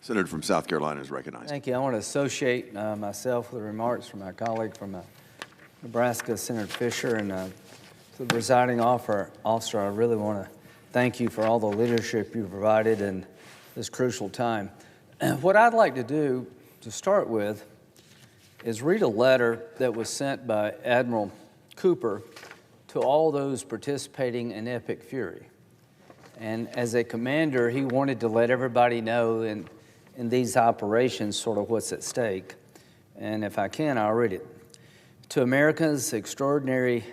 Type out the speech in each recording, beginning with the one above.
Senator from South Carolina is recognized. Thank you. I want to associate myself with the remarks from my colleague from Nebraska, Senator Fisher, and to the presiding officer. I really want to thank you for all the leadership you provided in this crucial time. What I'd like to do to start with is read a letter that was sent by Admiral Cooper to all those participating in Epic Fury. And as a commander, he wanted to let everybody know in these operations sort of what's at stake. And if I can, I'll read it. To America's extraordinary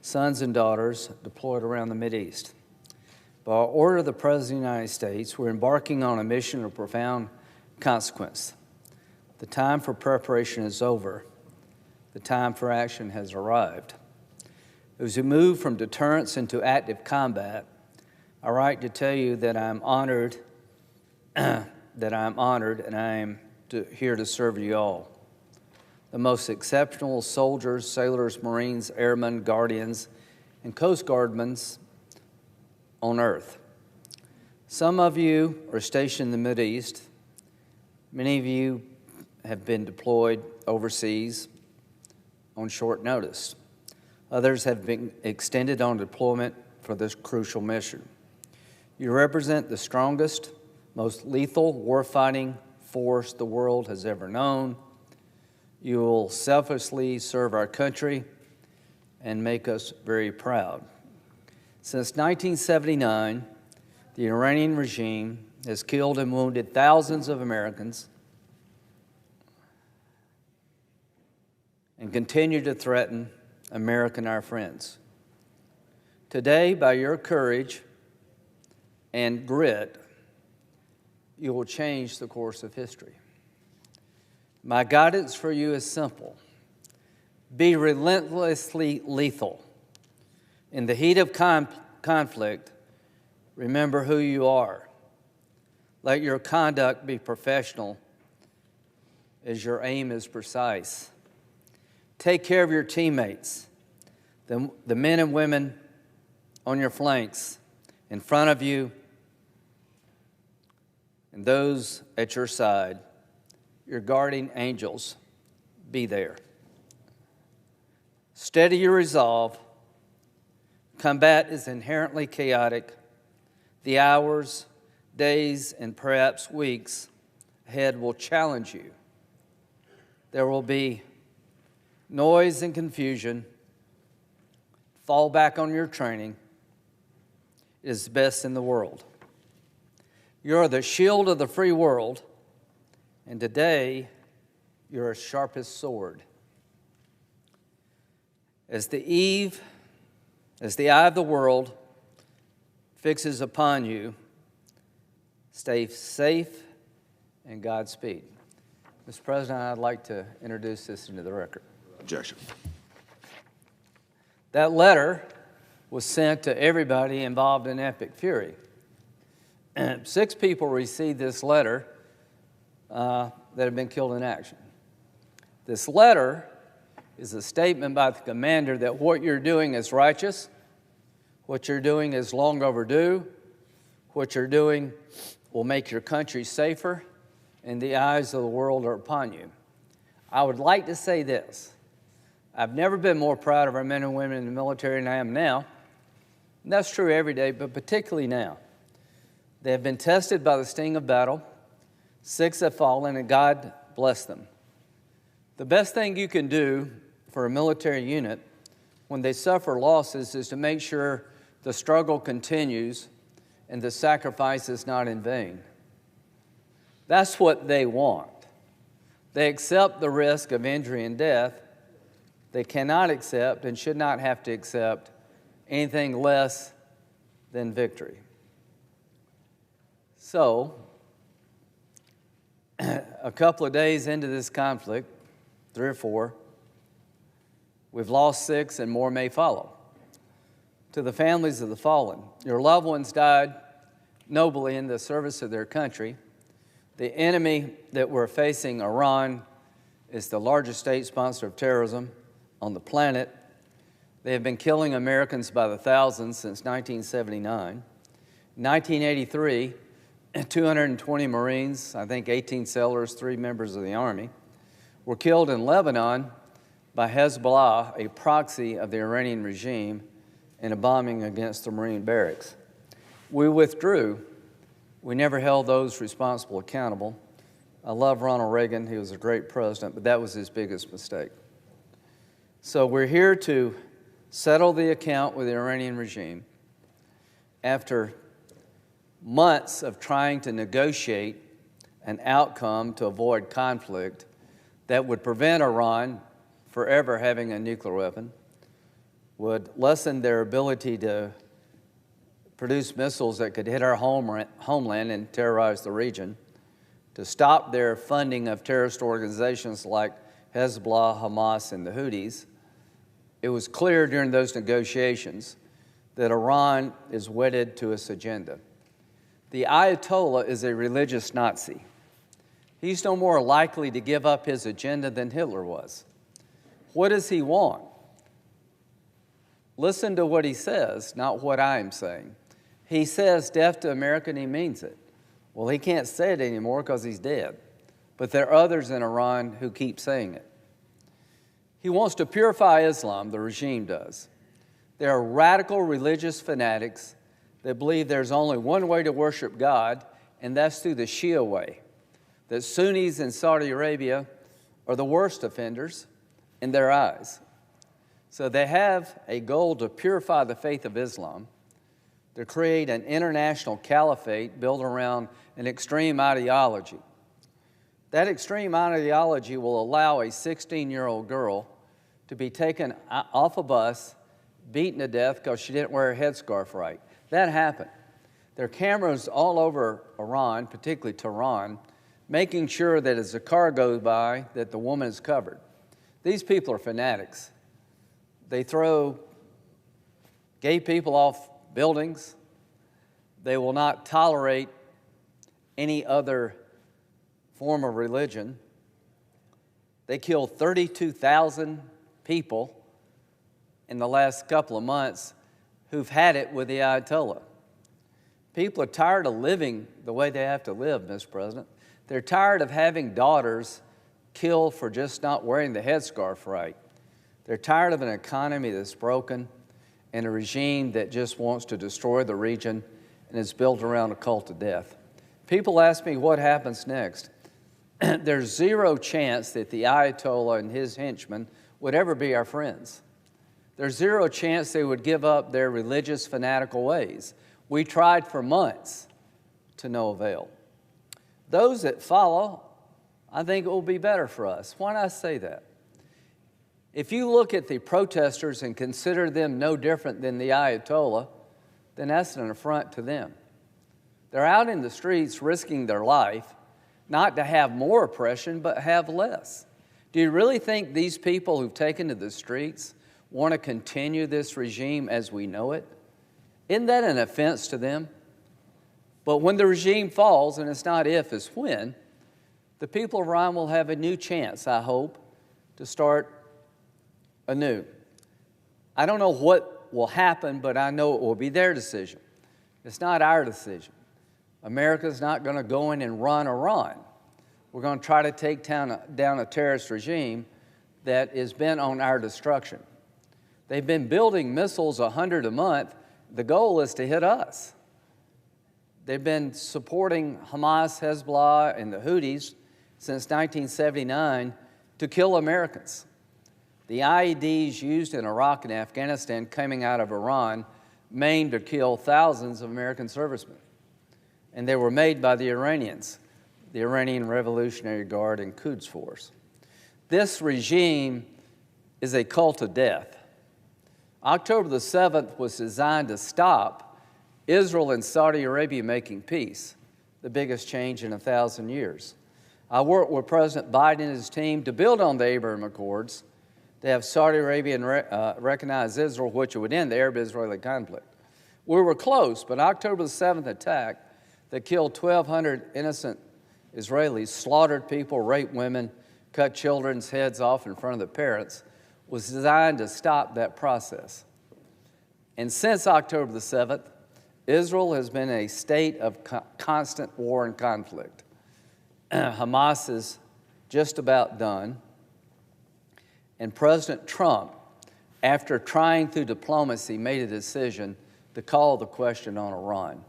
sons and daughters deployed around the Mideast. By order of the President of the United States, we're embarking on a mission of profound consequence. The time for preparation is over. The time for action has arrived. As we move from deterrence into active combat, I write to tell you that I'm honored and I am here to serve you all. The most exceptional soldiers, sailors, Marines, airmen, guardians, and Coast Guardmen on earth. Some of you are stationed in the Mideast. Many of you have been deployed overseas on short notice. Others have been extended on deployment for this crucial mission. You represent the strongest, most lethal warfighting force the world has ever known. You will selflessly serve our country and make us very proud. Since 1979, the Iranian regime has killed and wounded thousands of Americans and continue to threaten America and our friends. Today, by your courage and grit, you will change the course of history. My guidance for you is simple. Be relentlessly lethal. In the heat of conflict, remember who you are. Let your conduct be professional as your aim is precise. Take care of your teammates, the men and women on your flanks, in front of you, and those at your side. Your guardian angels, be there. Steady your resolve. Combat is inherently chaotic. The hours, days, and perhaps weeks ahead will challenge you. There will be noise and confusion. Fall back on your training. It is the best in the world. You're the shield of the free world, and today you're a sharpest sword. As the eye of the world fixes upon you, stay safe and Godspeed. Mr. President, I'd like to introduce this into the record. Objection. That letter was sent to everybody involved in Epic Fury. 6 people received this letter that have been killed in action. This letter is a statement by the commander that what you're doing is righteous, what you're doing is long overdue, what you're doing will make your country safer, and the eyes of the world are upon you. I would like to say this. I've never been more proud of our men and women in the military than I am now. And that's true every day, but particularly now. They have been tested by the sting of battle. 6 have fallen, and God bless them. The best thing you can do for a military unit when they suffer losses is to make sure the struggle continues and the sacrifice is not in vain. That's what they want. They accept the risk of injury and death. They cannot accept and should not have to accept anything less than victory. So, a couple of days into this conflict, 3 or 4, we've lost 6 and more may follow. To the families of the fallen, your loved ones died nobly in the service of their country. The enemy that we're facing, Iran, is the largest state sponsor of terrorism on the planet. They have been killing Americans by the thousands since 1979. In 1983, 220 Marines, I think 18 sailors, 3 members of the Army, were killed in Lebanon by Hezbollah, a proxy of the Iranian regime, in a bombing against the Marine barracks. We withdrew. We never held those responsible accountable. I love Ronald Reagan. He was a great president, but that was his biggest mistake. So we're here to settle the account with the Iranian regime after months of trying to negotiate an outcome to avoid conflict that would prevent Iran forever having a nuclear weapon, would lessen their ability to produce missiles that could hit our homeland and terrorize the region, to stop their funding of terrorist organizations like Hezbollah, Hamas, and the Houthis. It was clear during those negotiations that Iran is wedded to its agenda. The Ayatollah is a religious Nazi. He's no more likely to give up his agenda than Hitler was. What does he want? Listen to what he says, not what I'm saying. He says death to America, and he means it. Well, he can't say it anymore because he's dead. But there are others in Iran who keep saying it. He wants to purify Islam, the regime does. There are radical religious fanatics that believe there's only one way to worship God, and that's through the Shia way. That Sunnis in Saudi Arabia are the worst offenders in their eyes. So they have a goal to purify the faith of Islam, to create an international caliphate built around an extreme ideology. That extreme ideology will allow a 16-year-old girl to be taken off a bus, beaten to death because she didn't wear a headscarf right. That happened. There are cameras all over Iran, particularly Tehran, making sure that as the car goes by, that the woman is covered. These people are fanatics. They throw gay people off buildings. They will not tolerate any other form of religion. They killed 32,000 people in the last couple of months who've had it with the Ayatollah. People are tired of living the way they have to live, Mr. President. They're tired of having daughters killed for just not wearing the headscarf right. They're tired of an economy that's broken and a regime that just wants to destroy the region and is built around a cult of death. People ask me what happens next. There's zero chance that the Ayatollah and his henchmen would ever be our friends. There's zero chance they would give up their religious, fanatical ways. We tried for months to no avail. Those that follow, I think it will be better for us. Why not say that? If you look at the protesters and consider them no different than the Ayatollah, then that's an affront to them. They're out in the streets risking their life, not to have more oppression, but have less. Do you really think these people who've taken to the streets want to continue this regime as we know it? Isn't that an offense to them? But when the regime falls, and it's not if, it's when, the people of Iran will have a new chance, I hope, to start anew. I don't know what will happen, but I know it will be their decision. It's not our decision. America's not going to go in and run Iran. We're going to try to take down a terrorist regime that is bent on our destruction. They've been building missiles 100 a month. The goal is to hit us. They've been supporting Hamas, Hezbollah, and the Houthis since 1979 to kill Americans. The IEDs used in Iraq and Afghanistan coming out of Iran aimed to kill thousands of American servicemen. And they were made by the Iranians, the Iranian Revolutionary Guard and Quds Force. This regime is a cult of death. October the 7th was designed to stop Israel and Saudi Arabia making peace, the biggest change in 1,000 years. I worked with President Biden and his team to build on the Abraham Accords, to have Saudi Arabia recognize Israel, which would end the Arab-Israeli conflict. We were close, but October the 7th attack that killed 1,200 innocent Israelis, slaughtered people, raped women, cut children's heads off in front of the parents, was designed to stop that process. And since October the 7th, Israel has been a state of constant war and conflict. Hamas is just about done. And President Trump, after trying through diplomacy, made a decision to call the question on Iran.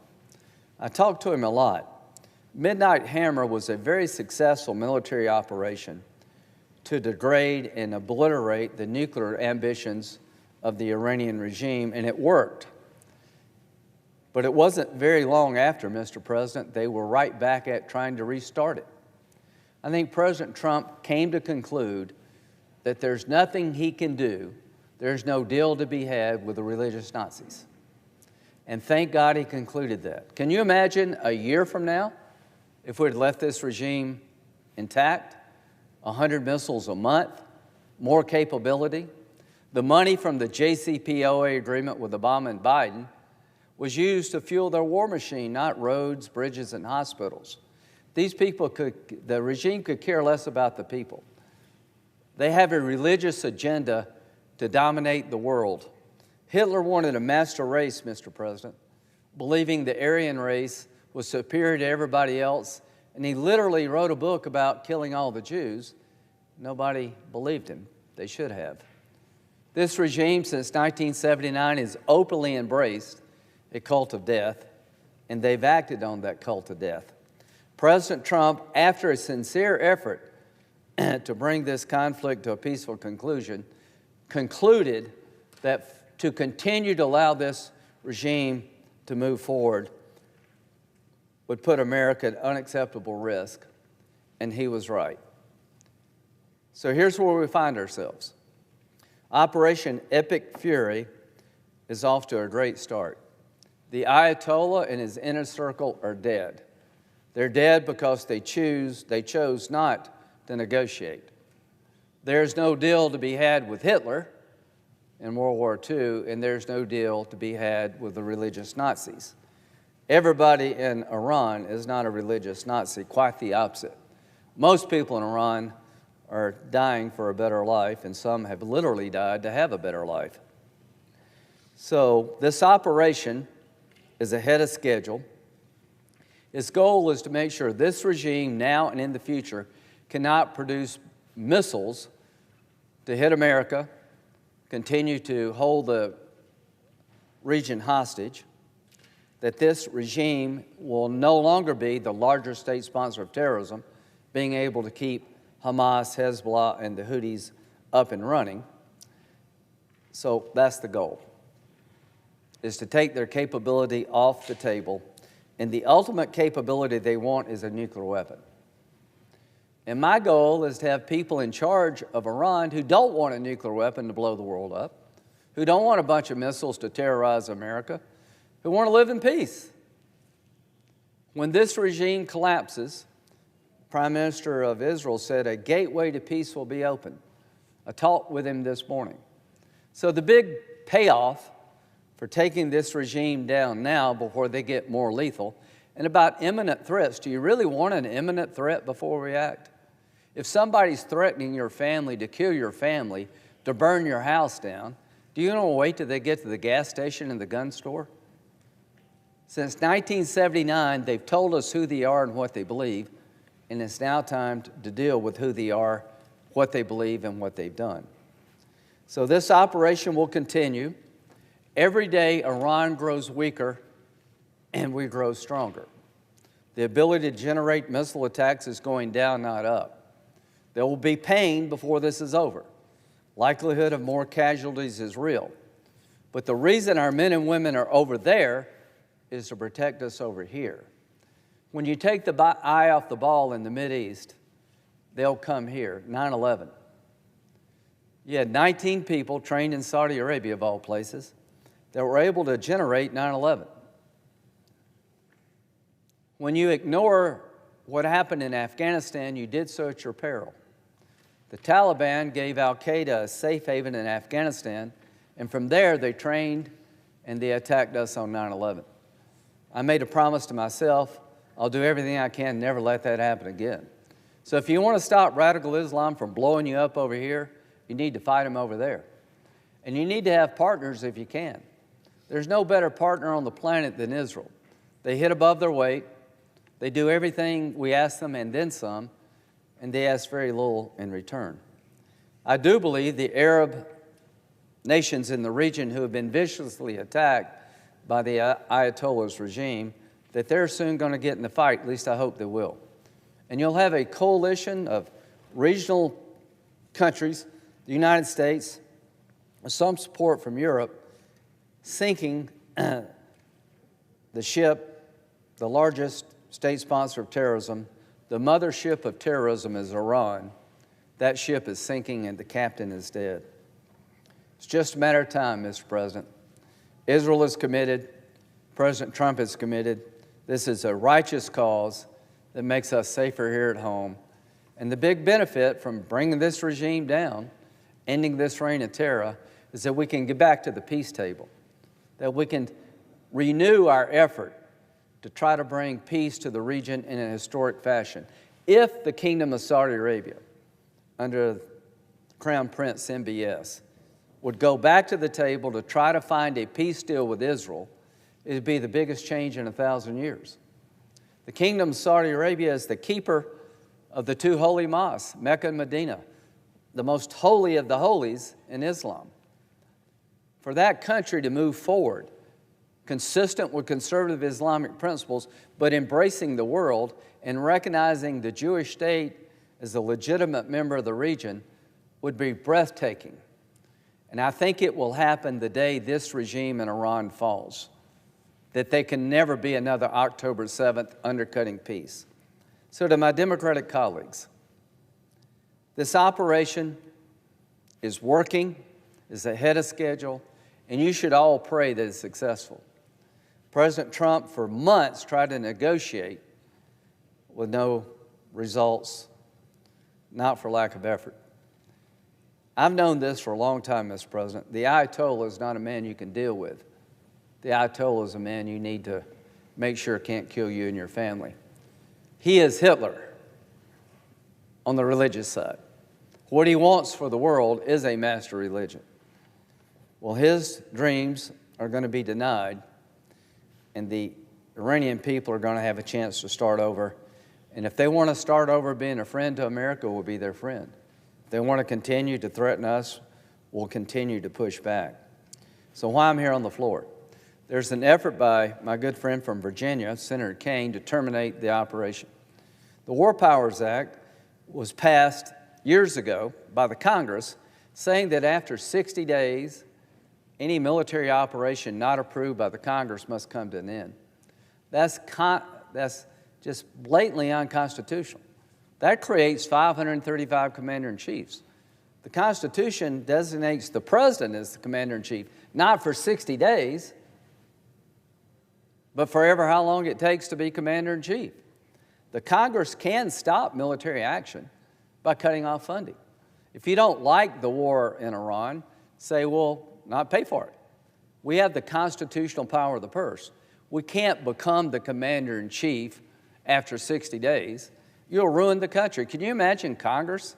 I talked to him a lot. Midnight Hammer was a very successful military operation to degrade and obliterate the nuclear ambitions of the Iranian regime, and it worked. But it wasn't very long after, Mr. President, they were right back at trying to restart it. I think President Trump came to conclude that there's nothing he can do, there's no deal to be had with the religious Nazis. And thank God he concluded that. Can you imagine a year from now, if we'd left this regime intact, 100 missiles a month, more capability? The money from the JCPOA agreement with Obama and Biden was used to fuel their war machine, not roads, bridges, and hospitals. These people the regime could care less about the people. They have a religious agenda to dominate the world. Hitler wanted a master race, Mr. President, believing the Aryan race was superior to everybody else, and he literally wrote a book about killing all the Jews. Nobody believed him. They should have. This regime, since 1979, has openly embraced a cult of death, and they've acted on that cult of death. President Trump, after a sincere effort to bring this conflict to a peaceful conclusion, concluded that to continue to allow this regime to move forward would put America at unacceptable risk, and he was right. So here's where we find ourselves. Operation Epic Fury is off to a great start. The Ayatollah and his inner circle are dead. They're dead because they chose not to negotiate. There's no deal to be had with Hitler in World War II, and there's no deal to be had with the religious Nazis. Everybody in Iran is not a religious Nazi, quite the opposite. Most people in Iran are dying for a better life, and some have literally died to have a better life. So this operation is ahead of schedule. Its goal is to make sure this regime, now and in the future, cannot produce missiles to hit America, continue to hold the region hostage, that this regime will no longer be the largest state sponsor of terrorism, being able to keep Hamas, Hezbollah, and the Houthis up and running. So that's the goal, is to take their capability off the table. And the ultimate capability they want is a nuclear weapon. And my goal is to have people in charge of Iran who don't want a nuclear weapon to blow the world up, who don't want a bunch of missiles to terrorize America, who want to live in peace. When this regime collapses, the Prime Minister of Israel said a gateway to peace will be open. I talked with him this morning. So the big payoff for taking this regime down now before they get more lethal, and about imminent threats. Do you really want an imminent threat before we act? If somebody's threatening your family to kill your family, to burn your house down, do you want to wait till they get to the gas station and the gun store? Since 1979, they've told us who they are and what they believe, and it's now time to deal with who they are, what they believe, and what they've done. So this operation will continue. Every day, Iran grows weaker, and we grow stronger. The ability to generate missile attacks is going down, not up. There will be pain before this is over. Likelihood of more casualties is real. But the reason our men and women are over there is to protect us over here. When you take the eye off the ball in the Mideast, they'll come here. 9/11. You had 19 people trained in Saudi Arabia, of all places, that were able to generate 9/11. When you ignore what happened in Afghanistan, you did so at your peril. The Taliban gave al-Qaeda a safe haven in Afghanistan, and from there they trained and they attacked us on 9/11. I made a promise to myself, I'll do everything I can to never let that happen again. So if you want to stop radical Islam from blowing you up over here, you need to fight them over there. And you need to have partners if you can. There's no better partner on the planet than Israel. They hit above their weight. They do everything we ask them and then some, and they ask very little in return. I do believe the Arab nations in the region who have been viciously attacked by the Ayatollah's regime, that they're soon going to get in the fight. At least I hope they will. And you'll have a coalition of regional countries, the United States, with some support from Europe, sinking the ship, the largest state sponsor of terrorism. The mothership of terrorism is Iran. That ship is sinking and the captain is dead. It's just a matter of time, Mr. President. Israel is committed. President Trump is committed. This is a righteous cause that makes us safer here at home. And the big benefit from bringing this regime down, ending this reign of terror, is that we can get back to the peace table, that we can renew our effort to try to bring peace to the region in a historic fashion. If the Kingdom of Saudi Arabia, under Crown Prince MBS, would go back to the table to try to find a peace deal with Israel, it would be the biggest change in 1,000 years. The Kingdom of Saudi Arabia is the keeper of the two holy mosques, Mecca and Medina, the most holy of the holies in Islam. For that country to move forward, consistent with conservative Islamic principles, but embracing the world and recognizing the Jewish state as a legitimate member of the region, would be breathtaking. And I think it will happen the day this regime in Iran falls, that they can never be another October 7th undercutting peace. So to my Democratic colleagues, this operation is working, is ahead of schedule, and you should all pray that it's successful. President Trump, for months, tried to negotiate with no results, not for lack of effort. I've known this for a long time, Mr. President. The Ayatollah is not a man you can deal with. The Ayatollah is a man you need to make sure can't kill you and your family. He is Hitler on the religious side. What he wants for the world is a master religion. Well, his dreams are going to be denied, and the Iranian people are going to have a chance to start over. And if they want to start over being a friend to America, we'll be their friend. If they want to continue to threaten us, we'll continue to push back. So why I'm here on the floor? There's an effort by my good friend from Virginia, Senator Kaine, to terminate the operation. The War Powers Act was passed years ago by the Congress, saying that after 60 days, any military operation not approved by the Congress must come to an end. That's just blatantly unconstitutional. That creates 535 commander-in-chiefs. The Constitution designates the president as the commander-in-chief, not for 60 days, but forever how long it takes to be commander-in-chief. The Congress can stop military action by cutting off funding. If you don't like the war in Iran, say, well, not pay for it. We have the constitutional power of the purse. We can't become the commander-in-chief after 60 days. You'll ruin the country. Can you imagine Congress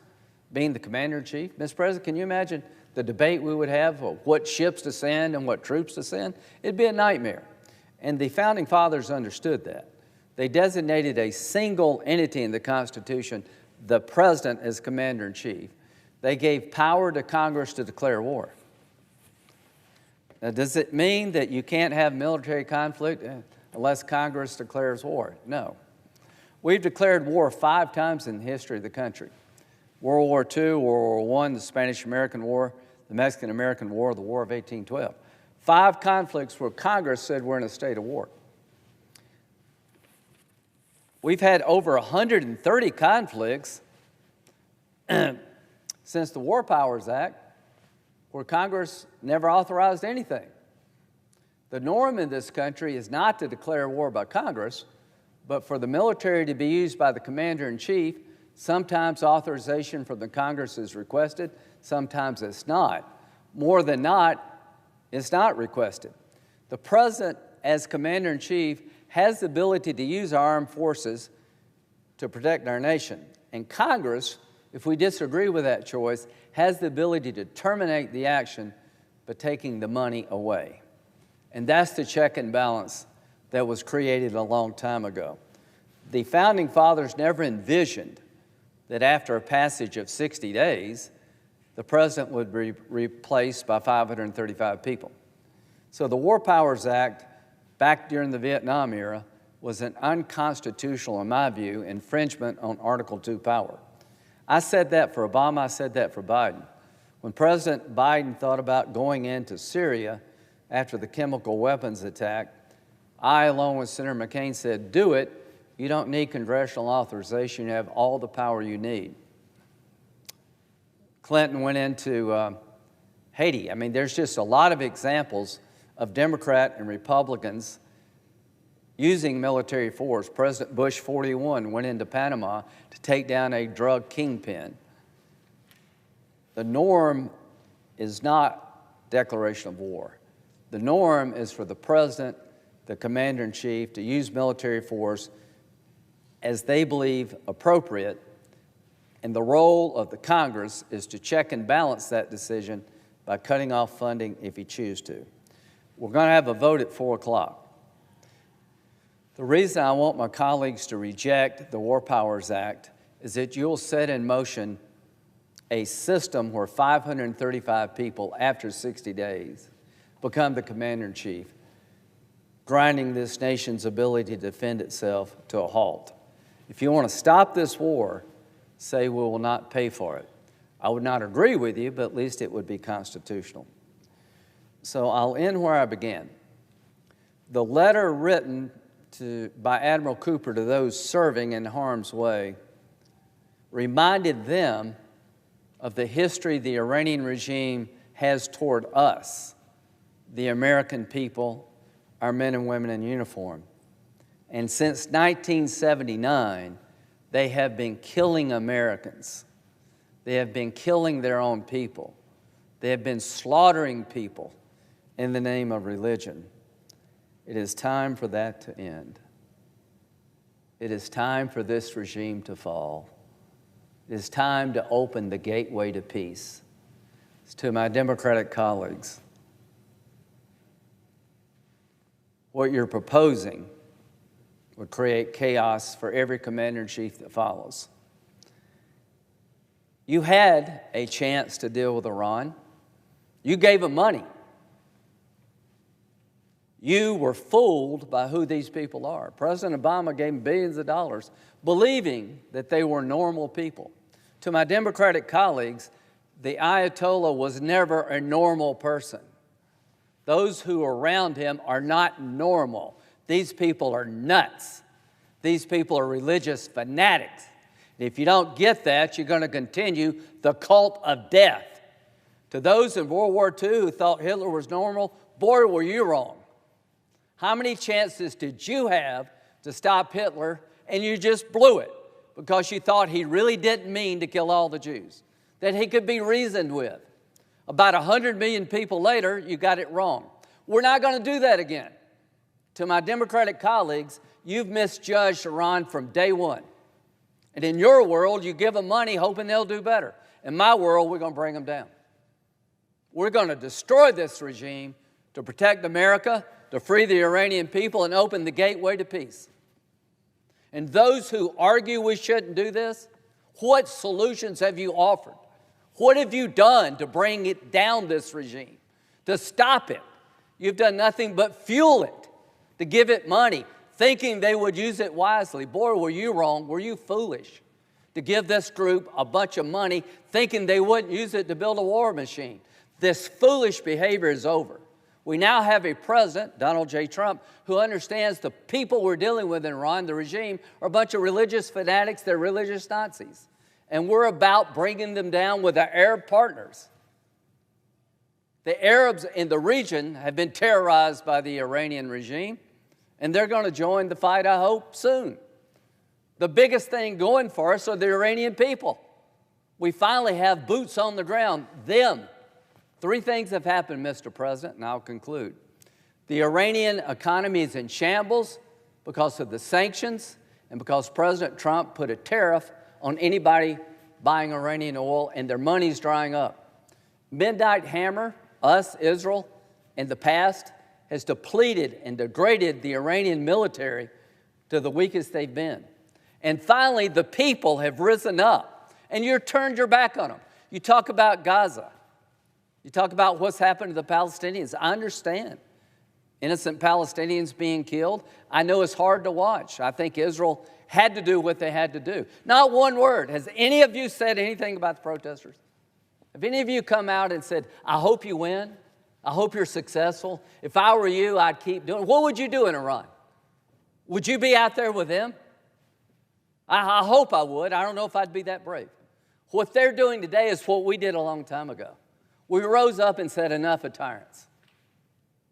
being the commander-in-chief? Mr. President, can you imagine the debate we would have of what ships to send and what troops to send? It'd be a nightmare. And the Founding Fathers understood that. They designated a single entity in the Constitution, the president, as commander-in-chief. They gave power to Congress to declare war. Now, does it mean that you can't have military conflict unless Congress declares war? No. We've declared war 5 times in the history of the country. World War II, World War I, the Spanish-American War, the Mexican-American War, the War of 1812. 5 conflicts where Congress said we're in a state of war. We've had over 130 conflicts since the War Powers Act where Congress never authorized anything. The norm in this country is not to declare war by Congress, but for the military to be used by the commander-in-chief. Sometimes authorization from the Congress is requested, sometimes it's not. More than not, it's not requested. The president, as commander-in-chief, has the ability to use our armed forces to protect our nation. And Congress, if we disagree with that choice, has the ability to terminate the action by taking the money away. And that's the check and balance that was created a long time ago. The Founding Fathers never envisioned that after a passage of 60 days, the president would be replaced by 535 people. So the War Powers Act, back during the Vietnam era, was an unconstitutional, in my view, infringement on Article II power. I said that for Obama, I said that for Biden. When President Biden thought about going into Syria after the chemical weapons attack, I, along with Senator McCain, said, do it. You don't need congressional authorization. You have all the power you need. Clinton went into Haiti. I mean, there's just a lot of examples of Democrat and Republicans using military force. President Bush 41 went into Panama to take down a drug kingpin. The norm is not declaration of war. The norm is for the president, the commander-in-chief, to use military force as they believe appropriate, and the role of the Congress is to check and balance that decision by cutting off funding if he chooses to. We're going to have a vote at 4 o'clock. The reason I want my colleagues to reject the War Powers Act is that you'll set in motion a system where 535 people, after 60 days, become the commander-in-chief, grinding this nation's ability to defend itself to a halt. If you want to stop this war, say we will not pay for it. I would not agree with you, but at least it would be constitutional. So I'll end where I began. The letter written by Admiral Cooper to those serving in harm's way reminded them of the history the Iranian regime has toward us, the American people, our men and women in uniform. And since 1979, they have been killing Americans. They have been killing their own people. They have been slaughtering people in the name of religion. It is time for that to end. It is time for this regime to fall. It is time to open the gateway to peace. It's to my Democratic colleagues. What you're proposing would create chaos for every commander-in-chief that follows. You had a chance to deal with Iran. You gave them money. You were fooled by who these people are. President Obama gave them billions of dollars, believing that they were normal people. To my Democratic colleagues, the Ayatollah was never a normal person. Those who are around him are not normal. These people are nuts. These people are religious fanatics. If you don't get that, you're going to continue the cult of death. To those in World War II who thought Hitler was normal, boy, were you wrong. How many chances did you have to stop Hitler and you just blew it because you thought he really didn't mean to kill all the Jews, that he could be reasoned with? About 100 million people later, you got it wrong. We're not going to do that again. To my Democratic colleagues, you've misjudged Iran from day one. And in your world, you give them money hoping they'll do better. In my world, we're going to bring them down. We're going to destroy this regime to protect America, to free the Iranian people, and open the gateway to peace. And those who argue we shouldn't do this, what solutions have you offered? What have you done to bring it down, this regime, to stop it? You've done nothing but fuel it, to give it money, thinking they would use it wisely. Boy, were you wrong, were you foolish, to give this group a bunch of money, thinking they wouldn't use it to build a war machine. This foolish behavior is over. We now have a president, Donald J. Trump, who understands the people we're dealing with in Iran, the regime, are a bunch of religious fanatics, they're religious Nazis. And we're about bringing them down with our Arab partners. The Arabs in the region have been terrorized by the Iranian regime, and they're going to join the fight, I hope, soon. The biggest thing going for us are the Iranian people. We finally have boots on the ground, them. 3 things have happened, Mr. President, and I'll conclude. The Iranian economy is in shambles because of the sanctions and because President Trump put a tariff on anybody buying Iranian oil, and their money's drying up. Midnight Hammer, us, Israel, in the past, has depleted and degraded the Iranian military to the weakest they've been. And finally, the people have risen up, and you've turned your back on them. You talk about Gaza. You talk about what's happened to the Palestinians. I understand. Innocent Palestinians being killed. I know it's hard to watch. I think Israel had to do what they had to do. Not one word. Has any of you said anything about the protesters? Have any of you come out and said, I hope you win? I hope you're successful. If I were you, I'd keep doing it. What would you do in Iran? Would you be out there with them? I hope I would. I don't know if I'd be that brave. What they're doing today is what we did a long time ago. We rose up and said, enough of tyrants.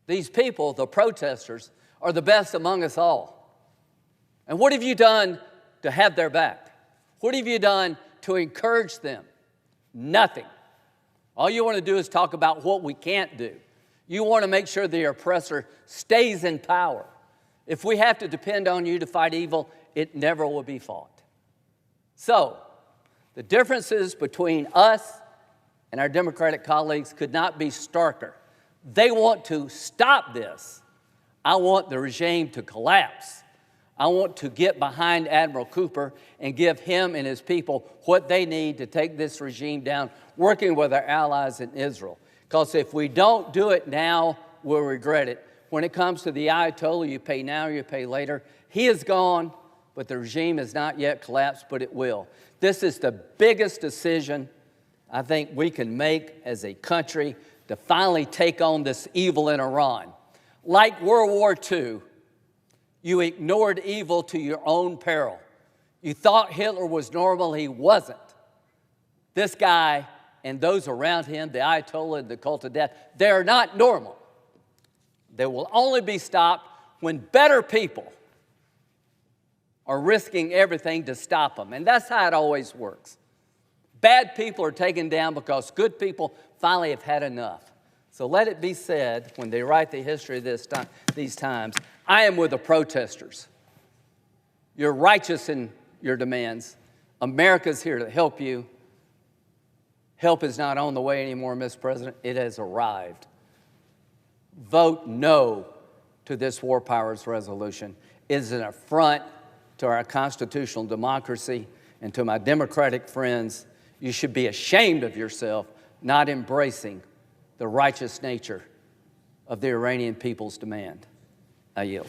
These people, the protesters, are the best among us all. And what have you done to have their back? What have you done to encourage them? Nothing. All you want to do is talk about what we can't do. You want to make sure the oppressor stays in power. If we have to depend on you to fight evil, it never will be fought. So, the differences between us and our Democratic colleagues could not be starker. They want to stop this. I want the regime to collapse. I want to get behind Admiral Cooper and give him and his people what they need to take this regime down, working with our allies in Israel. Because if we don't do it now, we'll regret it. When it comes to the Ayatollah, you pay now, you pay later. He is gone, but the regime has not yet collapsed, but it will. This is the biggest decision I think we can make as a country to finally take on this evil in Iran. Like World War II, you ignored evil to your own peril. You thought Hitler was normal. He wasn't. This guy and those around him, the Ayatollah and the cult of death, they're not normal. They will only be stopped when better people are risking everything to stop them. And that's how it always works. Bad people are taken down because good people finally have had enough. So let it be said, when they write the history of these times, I am with the protesters. You're righteous in your demands. America's here to help you. Help is not on the way anymore, Mr. President. It has arrived. Vote no to this war powers resolution. It is an affront to our constitutional democracy and to my Democratic friends. You should be ashamed of yourself not embracing the righteous nature of the Iranian people's demand. I yield.